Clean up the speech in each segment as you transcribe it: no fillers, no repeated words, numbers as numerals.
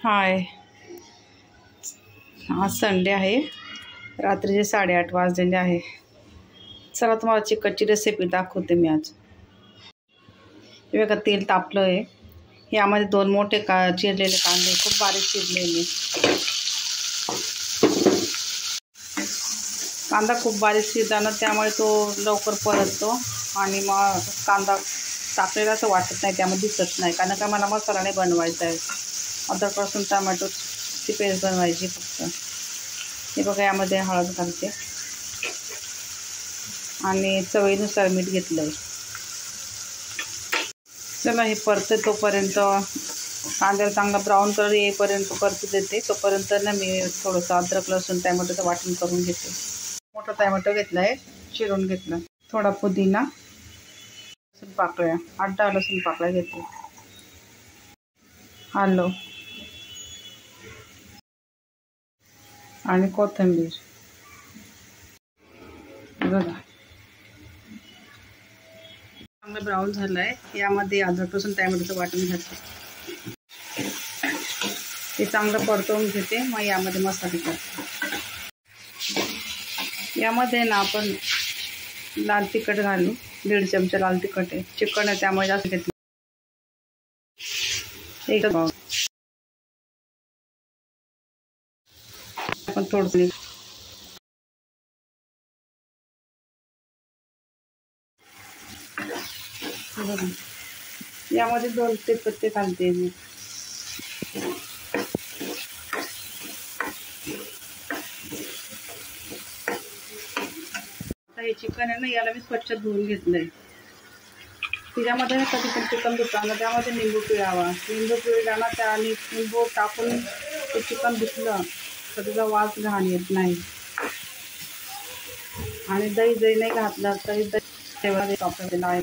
हाय, आज संडे आहे. रात्रीचे 8:30 वाजलेले आहे. चला तुम्हाला चिकनची रेसिपी दाखवते मी आज. हे बघा, तेल तापलं आहे. यामध्ये 2 मोठे चिरलेले कांदे खूप बारीक चिरलेले. कांदा खूप बारीक शिजताना त्यामुळे तो लवकर परततो आणि मग कांदा टाकलेला असं वाटत नाही, त्यामध्ये दिसत नाही. कारण का मला मसाला नाही बनवायचा आहे. अद्रक लसूण टमाटोची पेस्ट बनवायची फक्त. हे बघा, यामध्ये हळद घालते आणि चवीनुसार मीठ घेतलं आहे. चला हे परते तोपर्यंत कांद्याला चांगला ब्राऊन कलर येईपर्यंत परतू देते. तोपर्यंत ना मी थोडंसं अद्रक लसूण टॅमॅटोचं वाटण करून घेते. मोठा टॅमॅटो घेतला आहे, चिरून घेतला. थोडा पुदिना, लसूण पाकळ्या 8-10 लसूण पाकळ्या घेते. आलं आणि कोथिंबीर. बघा चांगलं ब्राऊन झालं आहे. यामध्ये अद्रक लसूण टॅमॅटोचं वाटण घालते. ते चांगलं परतवून घेते. मग यामध्ये मसाले टाकते. यामध्ये ना आपण लाल तिखट घालू. 1.5 चमचा लाल तिखट आहे. चिकन आहे त्यामुळे जास्त घेतलं. एक आपण थोडंसं यामध्ये 2 तेजपत्ते घालते मी. आता हे चिकन आहे ना, याला मी स्वच्छ धुवून घेतलंय. त्याच्यामध्ये कधी पण चिकन धुताना त्यामध्ये लिंबू पिळावा. लिंबू पिळताना त्या आणि लिंबू टाकून ते चिकन धुतलं तर त्याचा वास घाण येत नाही. आणि दही नाही घातलं तरी दही वापरलेला आहे.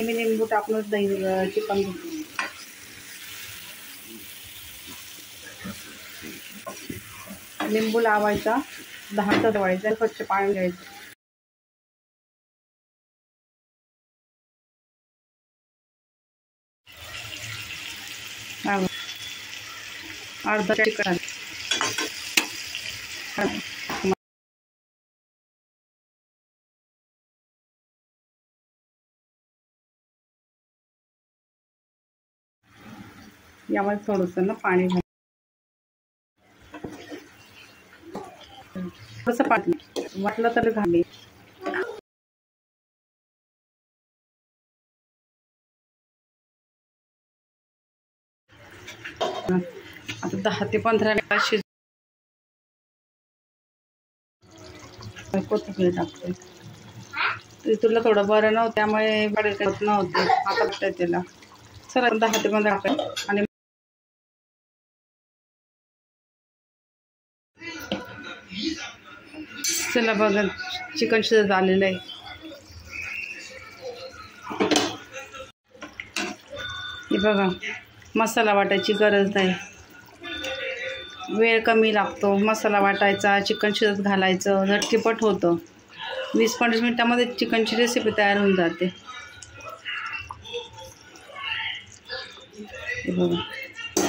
मी लिंबू टाकूनच दही चिकन धुतलं. लिंबू लावायचा, 10 मिनिटं ठेवायचं, स्वच्छ पाणी घ्यायचं. अर्धा चिकन यामध्ये थोडंसं ना पाणी घाल. थोडंसं पाणी वाटलं तर घाले. आता 10 ते 15 मिनिटात शिज. कोथिंबीर टाकते. तुला थोडं बरं नव्हतं त्यामुळे बडबड नव्हते. आता बघताय त्याला. चला 10 ते 15 मिनिट आणि चला बघा, चिकन शिजत आलेलं आहे. हे बघा, मसाला वाटायची गरज नाही. वेळ कमी लागतो मसाला वाटायचा. चिकन शिजत घालायचं, झटकीपट होतं. 20-25 मिनिटामध्ये चिकनची रेसिपी तयार होऊन जाते. हे बघा,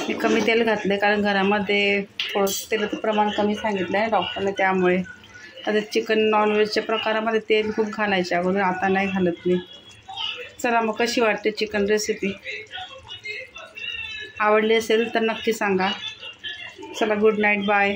मी कमी तेल घातले कारण घरामध्ये थोडं तेलाचं प्रमाण कमी सांगितलं आहे डॉक्टरने. त्यामुळे आता चिकन नॉनव्हेजच्या प्रकारामध्ये तेल खूप घालायचे अगोदर, आता नाही घालत मी. चला मग कशी वाटते चिकन रेसिपी? आवडली असेल तर नक्की सांगा. चला, गुड नाईट, बाय.